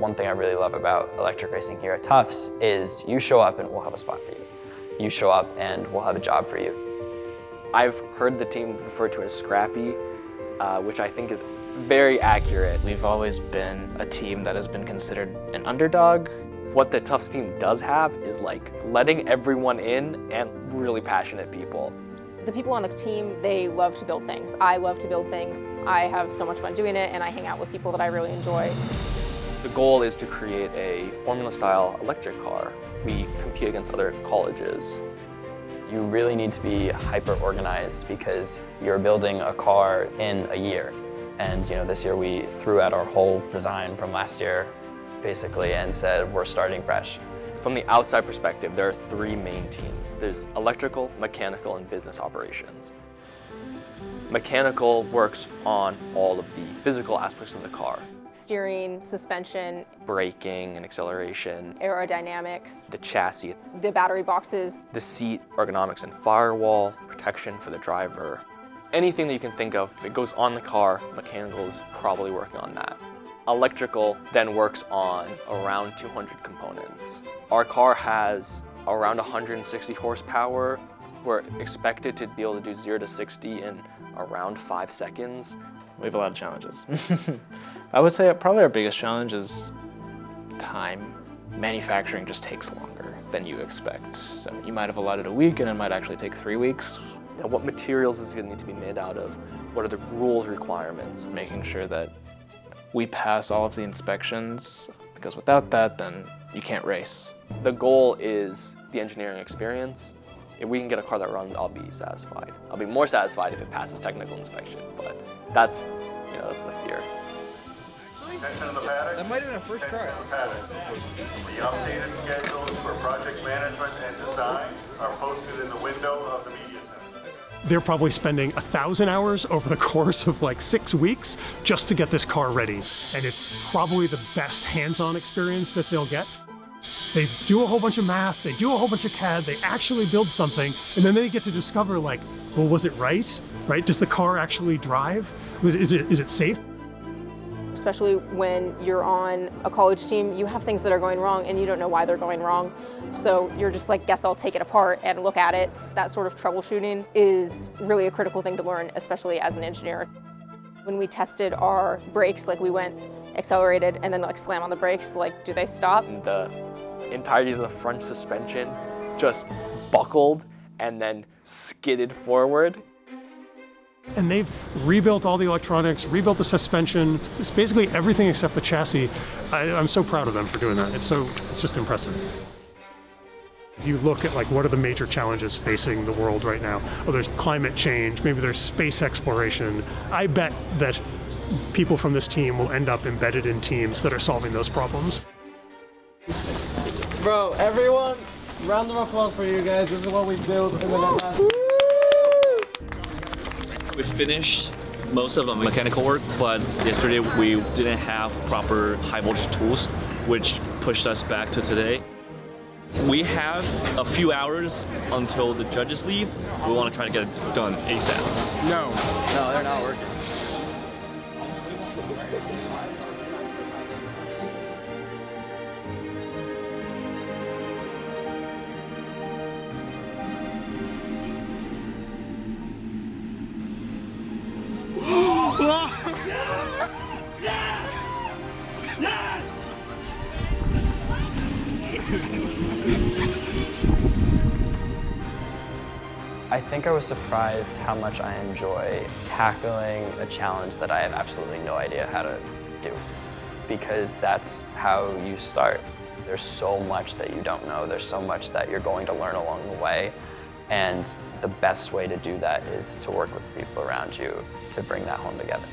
One thing I really love about electric racing here at Tufts is you show up and we'll have a spot for you. You show up and we'll have a job for you. I've heard the team referred to as scrappy, which I think is very accurate. We've always been a team that has been considered an underdog. What the Tufts team does have is like letting everyone in and really passionate people. The people on the team, they love to build things. I love to build things. I have so much fun doing it, and I hang out with people that I really enjoy. The goal is to create a Formula-style electric car. We compete against other colleges. You really need to be hyper-organized because you're building a car in a year. And this year we threw out our whole design from last year, basically, and said we're starting fresh. From the outside perspective, there are three main teams. There's electrical, mechanical, and business operations. Mechanical works on all of the physical aspects of the car. Steering, suspension, braking and acceleration, aerodynamics, the chassis, the battery boxes, the seat, ergonomics and firewall, protection for the driver. Anything that you can think of, if it goes on the car, mechanical is probably working on that. Electrical then works on around 200 components. Our car has around 160 horsepower. We're expected to be able to do 0 to 60 in around 5 seconds. We have a lot of challenges. I would say probably our biggest challenge is time. Manufacturing just takes longer than you expect. So you might have allotted a week and it might actually take 3 weeks. And what materials is it going to need to be made out of? What are the rules requirements? Making sure that we pass all of the inspections, because without that, then you can't race. The goal is the engineering experience. If we can get a car that runs, I'll be satisfied. I'll be more satisfied if it passes technical inspection, but that's the fear. That might have been a first try. The updated schedules for project management and design are posted in the window of the media center. They're probably spending 1,000 hours over the course of like 6 weeks just to get this car ready. And it's probably the best hands-on experience that they'll get. They do a whole bunch of math, they do a whole bunch of CAD, they actually build something, and then they get to discover like, well, was it right? Does the car actually drive? Is it safe? Especially when you're on a college team, you have things that are going wrong and you don't know why they're going wrong. So you're just like, guess I'll take it apart and look at it. That sort of troubleshooting is really a critical thing to learn, especially as an engineer. When we tested our brakes, like we went accelerated and then like slam on the brakes, like do they stop? The entirety of the front suspension just buckled and then skidded forward. And they've rebuilt all the electronics, rebuilt the suspension. It's basically everything except the chassis. I'm so proud of them for doing that. It's just impressive. If you look at like what are the major challenges facing the world right now, there's climate change, maybe there's space exploration. I bet that people from this team will end up embedded in teams that are solving those problems. Bro, everyone, round of applause for you guys. This is what we built in the last. We finished most of the mechanical work, but yesterday we didn't have proper high voltage tools, which pushed us back to today. We have a few hours until the judges leave. We want to try to get it done ASAP. No, they're not working. I think I was surprised how much I enjoy tackling a challenge that I have absolutely no idea how to do, because that's how you start. There's so much that you don't know. There's so much that you're going to learn along the way. And the best way to do that is to work with the people around you to bring that home together.